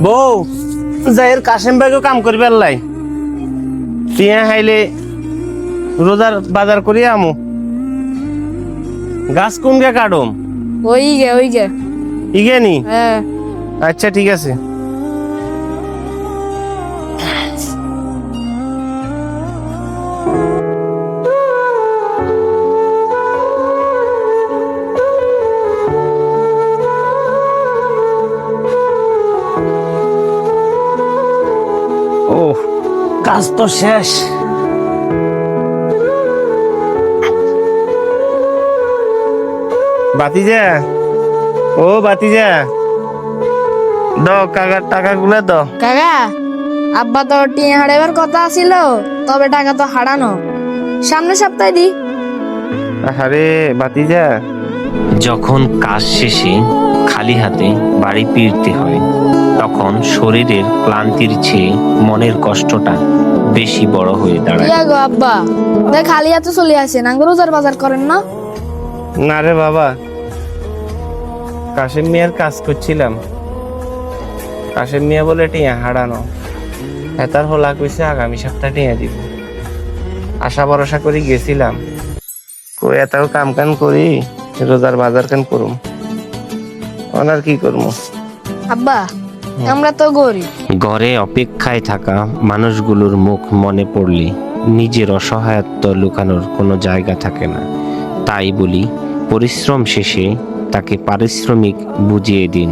বউ যাইর কাশেম ভাইকে কাম করবে আল্লাই টিয়া হাইলে রোজার বাজার করি আমু গাছ কোন গে কাটম ওই গে ইগে নি হ্যাঁ আচ্ছা ঠিক আছে ও কাজ তো শেষ বাতিজা ও বাতিজা দাও কাকার টাকাগুলো দাও কাকা আব্বা তো টিয়া হারাবার কথা ছিল, তবে টাকা তো হারানো সামনের সপ্তাহে দি। আরে বাতিজা যখন কাজ শেষে খালি হাতে বাড়ি ফিরতে হয় তখন শরীরের ক্লান্তির চেয়ে মনের কষ্টটা বেশি বড় হয়ে দাঁড়ায়। ইয়া গো আব্বা, দেখ খালি হাতে চলে আসেন, আঙ্গুর রোজার বাজার করেন না? না রে বাবা, কাশেম মিয়ার কাজ করছিলাম। কাশেম মিয়া বলে টিয়া হারানো, এতার হলা কইছে আগামী সপ্তাহে টিয়া দিব। আশা ভরসা করে গেছিলাম, কই এতাও কাম কান করি রোজার বাজার কান করুম, আর কি করবো। আব্বা আমরা তো গরিব। ঘরে অপেক্ষায় থাকা মানুষগুলোর মুখ মনে পড়লে নিজের অসহায়ত্ব লুকানোর কোনো জায়গা থাকে না। তাই বলি, পরিশ্রম শেষে তাকে পারিশ্রমিক বুঝিয়ে দিন।